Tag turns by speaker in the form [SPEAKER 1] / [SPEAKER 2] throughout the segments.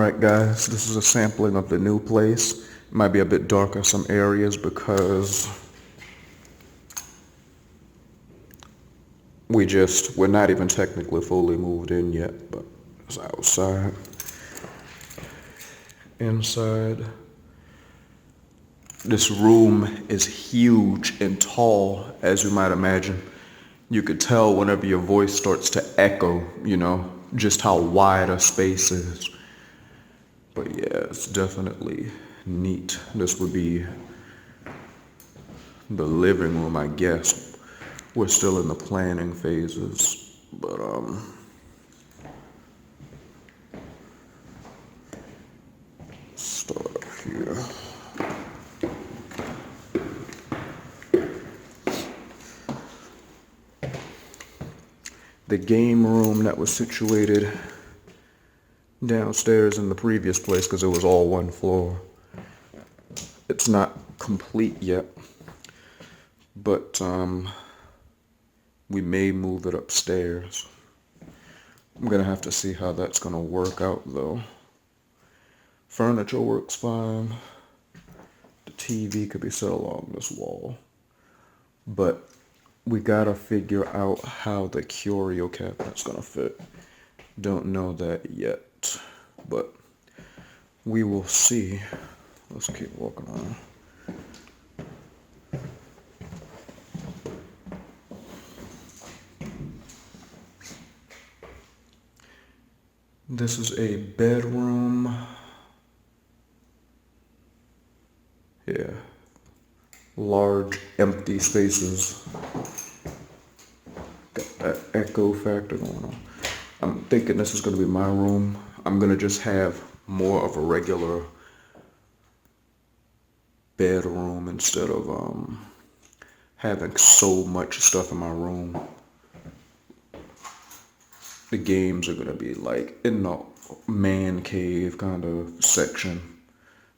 [SPEAKER 1] Alright guys, this is a sampling of the new place. It might be a bit dark in some areas because we're not even technically fully moved in yet, but it's outside. Inside, this room is huge and tall, as you might imagine. You could tell whenever your voice starts to echo, just how wide a space is. But yeah, it's definitely neat. This would be the living room, I guess. We're still in the planning phases, but start up here. The game room that was situated downstairs in the previous place, because it was all one floor. It's not complete yet, but we may move it upstairs. I'm gonna have to see how that's gonna work out though. Furniture works fine. The TV could be set along this wall, but we gotta figure out how the curio cabinet's gonna fit. Don't know that yet, but we will see. Let's keep walking on. This is a bedroom. Yeah. Large empty spaces. Got that echo factor going on. I'm thinking this is going to be my room. I'm going to just have more of a regular bedroom instead of having so much stuff in my room. The games are going to be like in the man cave kind of section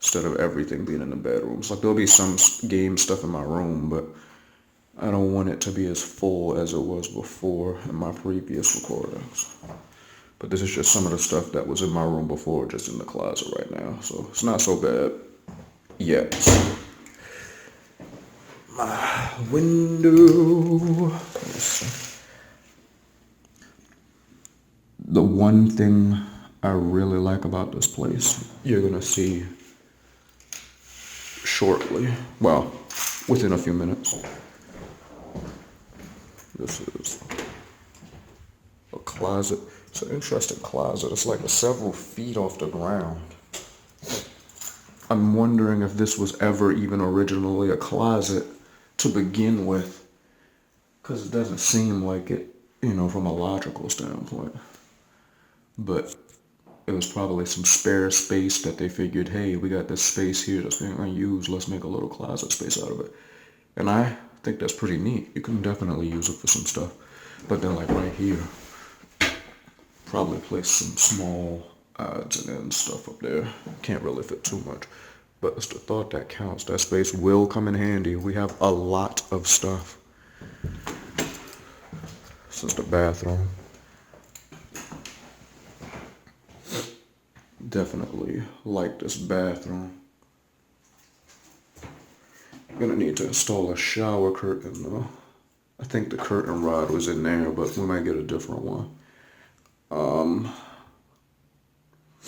[SPEAKER 1] instead of everything being in the bedrooms. Like there'll be some game stuff in my room, but I don't want it to be as full as it was before in my previous recordings. But this is just some of the stuff that was in my room before, just in the closet right now. So it's not so bad yet. My window. The one thing I really like about this place, you're gonna see shortly. Well, within a few minutes. This is a closet. It's an interesting closet. It's like several feet off the ground. I'm wondering if this was ever even originally a closet to begin with, because it doesn't seem like it, from a logical standpoint. But it was probably some spare space that they figured, hey, we got this space here that's being unused. Let's make a little closet space out of it. And I think that's pretty neat. You can definitely use it for some stuff. But then like right here, probably place some small odds and ends stuff up there. Can't really fit too much. But it's the thought that counts. That space will come in handy. We have a lot of stuff. This is the bathroom. Definitely like this bathroom. I'm gonna need to install a shower curtain though. I think the curtain rod was in there, but we might get a different one.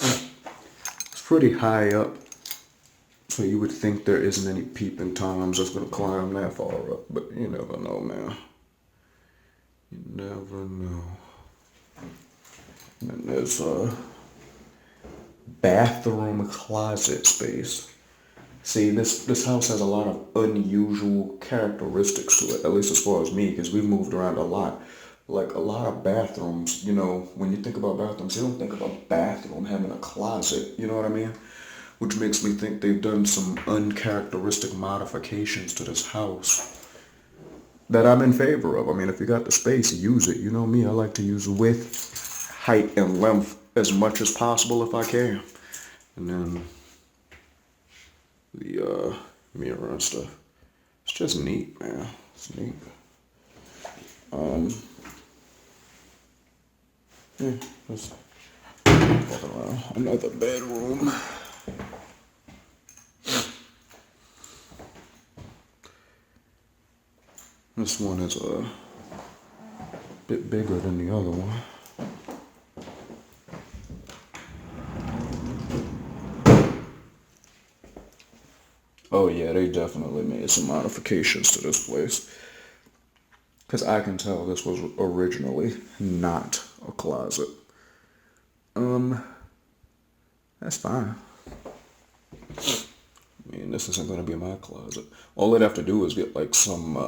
[SPEAKER 1] It's pretty high up, so you would think there isn't any peeping Toms that's gonna climb that far up, but you never know, man. You never know. And there's a bathroom closet space. See, this house has a lot of unusual characteristics to it, at least as far as me, because we've moved around a lot. Like a lot of bathrooms, when you think about bathrooms, you don't think of a bathroom having a closet, you know what I mean? Which makes me think they've done some uncharacteristic modifications to this house that I'm in favor of. I mean, if you got the space, use it. You know me, I like to use width, height, and length as much as possible if I can. And then the mirror and stuff. It's just neat, man. It's neat. Yeah, Walking around. Another bedroom. This one is a bit bigger than the other one. Oh yeah, they definitely made some modifications to this place. Because I can tell this was originally not a closet. That's fine. I mean, this isn't going to be my closet. All I'd have to do is get like some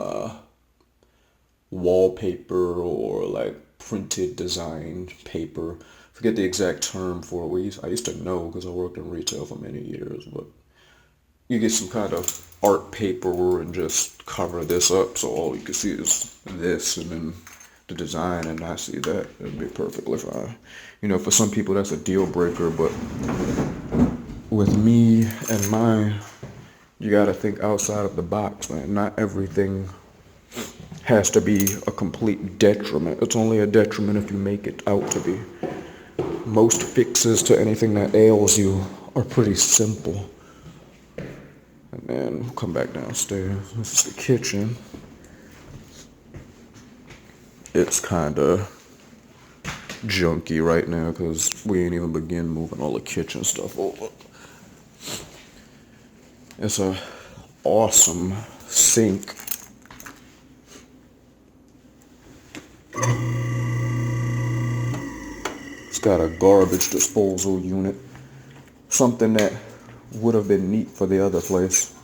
[SPEAKER 1] wallpaper or like printed design paper. Forget the exact term for it. I used to know because I worked in retail for many years, but you get some kind of art paper and just cover this up so all you can see is this and then the design and not see that. It'd be perfectly fine. You know, for some people that's a deal breaker, but with me and mine, you gotta think outside of the box, man. Not everything has to be a complete detriment. It's only a detriment if you make it out to be. Most fixes to anything that ails you are pretty simple. And then we'll come back downstairs. This is the kitchen. It's kind of junky right now because we ain't even begin moving all the kitchen stuff over. It's a awesome sink. It's got a garbage disposal unit. Something that would have been neat for the other place,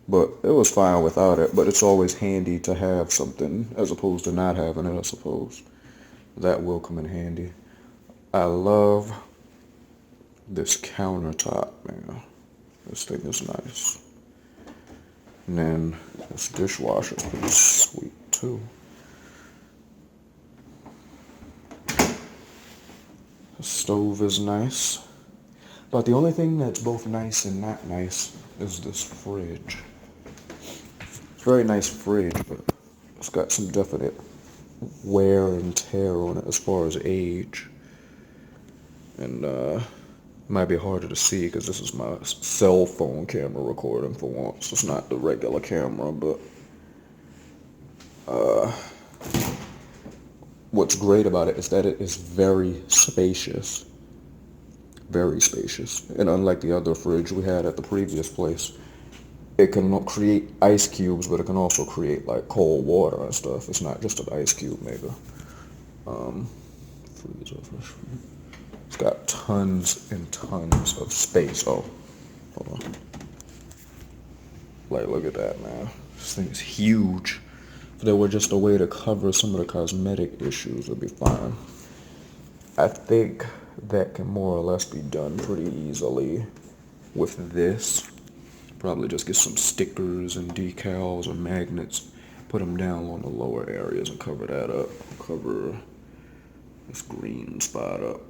[SPEAKER 1] but it was fine without it. But it's always handy to have something as opposed to not having it, I suppose. That will come in handy. I love this countertop, man. This thing is nice. And then this dishwasher is pretty sweet too. The stove is nice. But the only thing that's both nice and not nice is this fridge. It's a very nice fridge, but it's got some definite wear and tear on it as far as age. And it might be harder to see because this is my cell phone camera recording for once. It's not the regular camera, but what's great about it is that it is very spacious. Very spacious. And unlike the other fridge we had at the previous place, it can create ice cubes, but it can also create like cold water and stuff. It's not just an ice cube maker. Freezer, fresh fruit. It's got tons and tons of space. Oh, hold on. Like, look at that, man. This thing is huge. If there were just a way to cover some of the cosmetic issues, it'd be fine. I think that can more or less be done pretty easily with this. Probably just get some stickers and decals or magnets, put them down on the lower areas and cover that up. Cover this green spot up.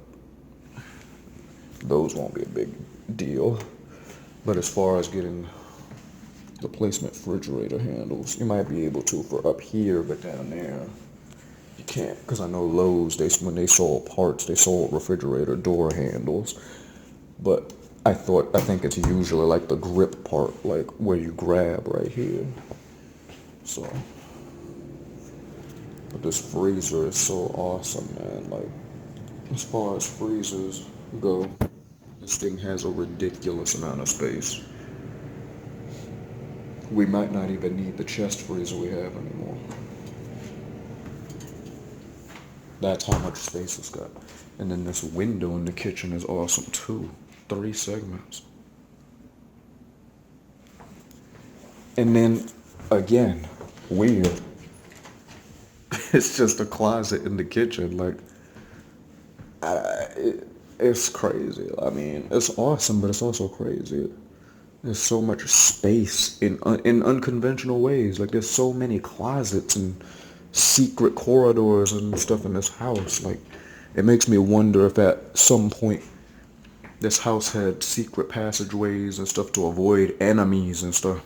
[SPEAKER 1] Those won't be a big deal. But as far as getting the placement refrigerator handles, you might be able to for up here, but down there you can't, because I know Lowe's, when they sold parts, they sold refrigerator door handles. But I think it's usually like the grip part, like where you grab right here. So, but this freezer is so awesome, man. Like, as far as freezers go, this thing has a ridiculous amount of space. We might not even need the chest freezer we have anymore. That's how much space it's got. And then this window in the kitchen is awesome too. 3 segments. And then, again, weird. It's just a closet in the kitchen. Like, it's crazy. I mean, it's awesome, but it's also crazy. There's so much space in unconventional ways. Like, there's so many closets and secret corridors and stuff in this house. Like, it makes me wonder if at some point this house had secret passageways and stuff to avoid enemies and stuff.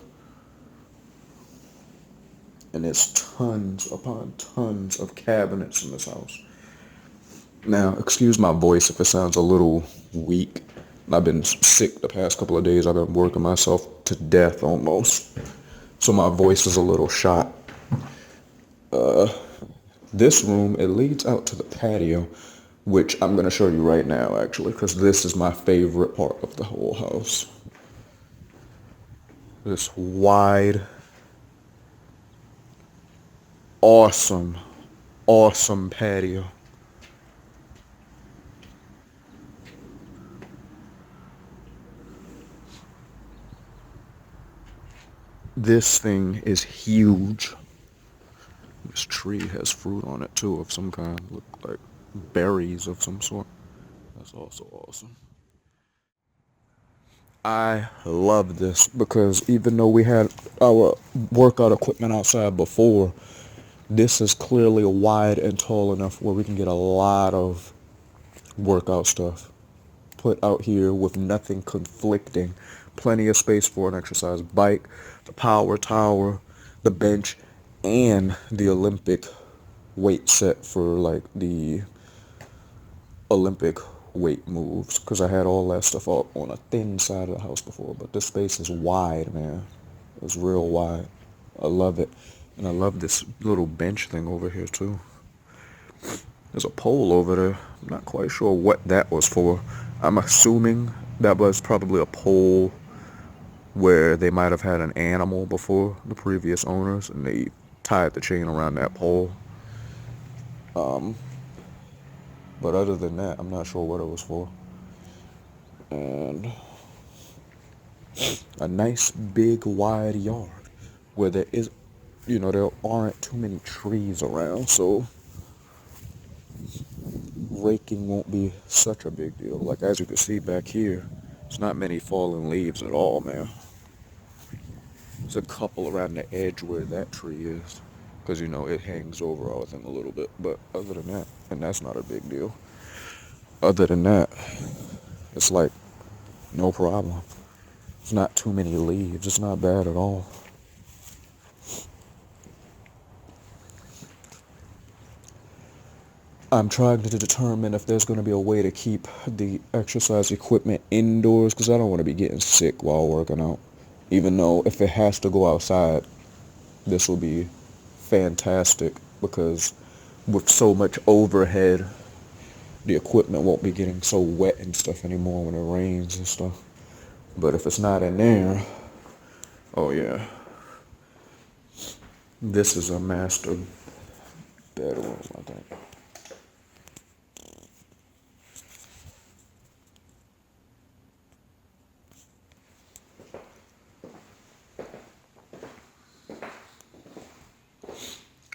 [SPEAKER 1] And there's tons upon tons of cabinets in this house. Now, excuse my voice if it sounds a little weak. I've been sick the past couple of days. I've been working myself to death almost. So my voice is a little shot. This room, it leads out to the patio, which I'm going to show you right now, actually, because this is my favorite part of the whole house. This wide, awesome, awesome patio. This thing is huge. This tree has fruit on it too of some kind, look like berries of some sort. That's also awesome. I love this because even though we had our workout equipment outside before, this is clearly wide and tall enough where we can get a lot of workout stuff put out here with nothing conflicting. Plenty of space for an exercise bike, the power tower, the bench, and the Olympic weight set for like the Olympic weight moves, because I had all that stuff up on a thin side of the house before, but this space is wide, man. It's real wide. I love it. And I love this little bench thing over here too. There's a pole over there. I'm not quite sure what that was for. I'm assuming that was probably a pole where they might have had an animal before, the previous owners, and they tied the chain around that pole. But other than that, I'm not sure what it was for. And a nice big wide yard where there is, there aren't too many trees around, so raking won't be such a big deal. Like as you can see back here, there's not many fallen leaves at all, man. There's a couple around the edge where that tree is, because it hangs over I think a little bit. But other than that, and that's not a big deal. Other than that, it's like no problem. It's not too many leaves. It's not bad at all. I'm trying to determine if there's going to be a way to keep the exercise equipment indoors, because I don't want to be getting sick while working out. Even though if it has to go outside, this will be fantastic, because with so much overhead, the equipment won't be getting so wet and stuff anymore when it rains and stuff. But if it's not in there, oh yeah. This is a master bedroom, I think.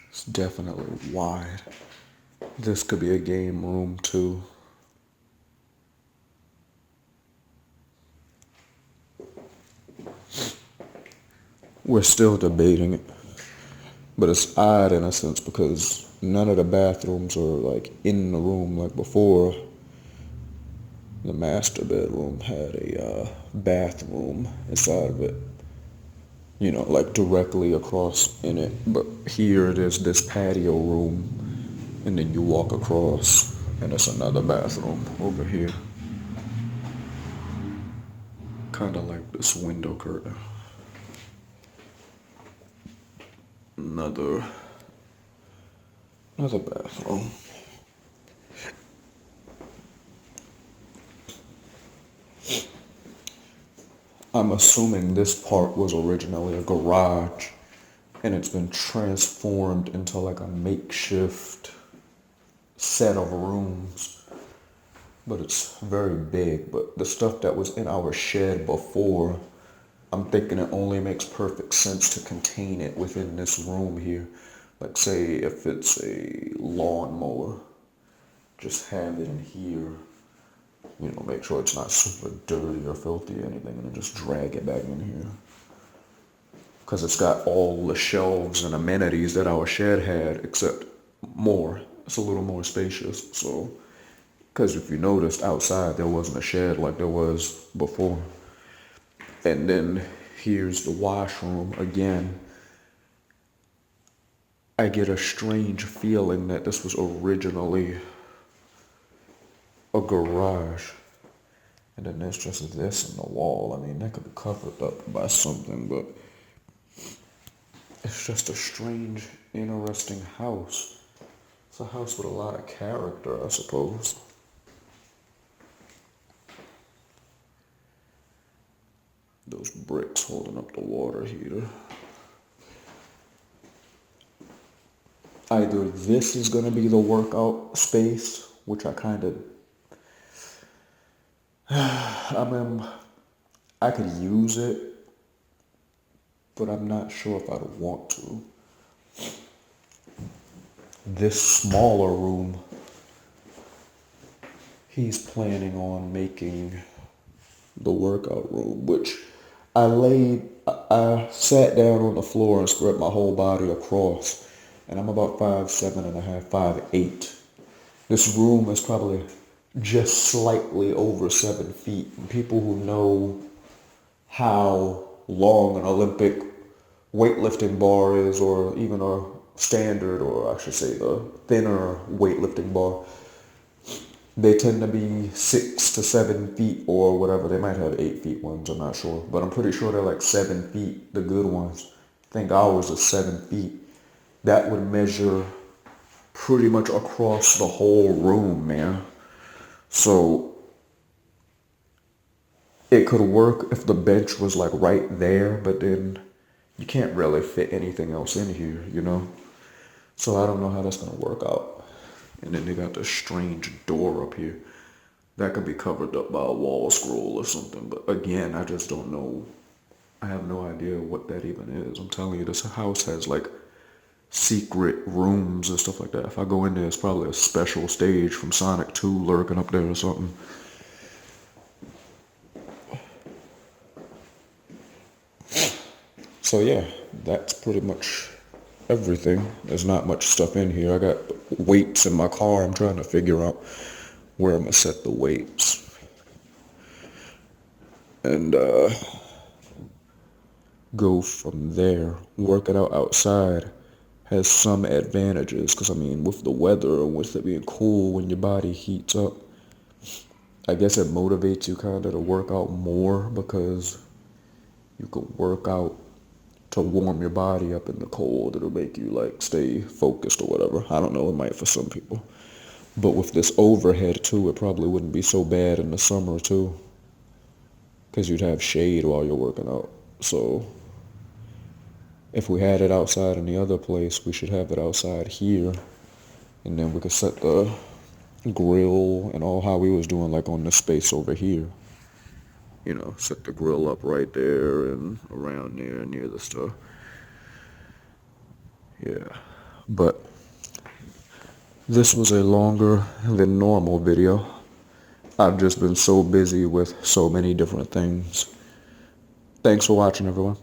[SPEAKER 1] It's definitely wide. This could be a game room too. We're still debating it, but it's odd in a sense because none of the bathrooms are like in the room like before. The master bedroom had a bathroom inside of it, like directly across in it. But here there's this patio room, and then you walk across, and it's another bathroom over here. Kind of like this window curtain. Another bathroom. I'm assuming this part was originally a garage, and it's been transformed into like a makeshift set of rooms. But it's very big. But the stuff that was in our shed before, I'm thinking it only makes perfect sense to contain it within this room here. Like say if it's a lawnmower, just have it in here. Make sure it's not super dirty or filthy or anything, and then just drag it back in here. Because it's got all the shelves and amenities that our shed had, except more. It's a little more spacious. So, because if you noticed outside, there wasn't a shed like there was before. And then here's the washroom again. I get a strange feeling that this was originally a garage. And then there's just this in the wall. I mean, that could be covered up by something, but it's just a strange, interesting house. It's a house with a lot of character, I suppose. Those bricks holding up the water heater. Either this is going to be the workout space, which I kind of, I mean, I could use it, but I'm not sure if I'd want to. This smaller room, he's planning on making the workout room, which I sat down on the floor and spread my whole body across, and I'm about 5'7.5", 5'8". This room is probably just slightly over 7 feet. And people who know how long an Olympic weightlifting bar is, or even a standard, or I should say the thinner weightlifting bar, they tend to be 6 to 7 feet or whatever. They might have 8 feet ones, I'm not sure. But I'm pretty sure they're like 7 feet, the good ones. I think ours is 7 feet. That would measure pretty much across the whole room, man. So it could work if the bench was like right there, but then you can't really fit anything else in here, you know? So I don't know how that's gonna work out. And then they got this strange door up here. That could be covered up by a wall scroll or something. But again, I just don't know. I have no idea what that even is. I'm telling you, this house has like secret rooms and stuff like that. If I go in there, it's probably a special stage from Sonic 2 lurking up there or something. So yeah, that's pretty much everything. There's not much stuff in here. I got weights in my car. I'm trying to figure out where I'm gonna set the weights. And go from there. Working out outside has some advantages, because I mean, with the weather and with it being cool, when your body heats up, I guess it motivates you kind of to work out more, because you can work out to warm your body up in the cold. It'll make you like stay focused or whatever. I don't know, it might for some people. But with this overhead too, it probably wouldn't be so bad in the summer too, because you'd have shade while you're working out. So if we had it outside in the other place, we should have it outside here. And then we could set the grill and all how we was doing like on this space over here. You know, set the grill up right there and around there near the stuff. Yeah. But this was a longer than normal video. I've just been so busy with so many different things. Thanks for watching, everyone.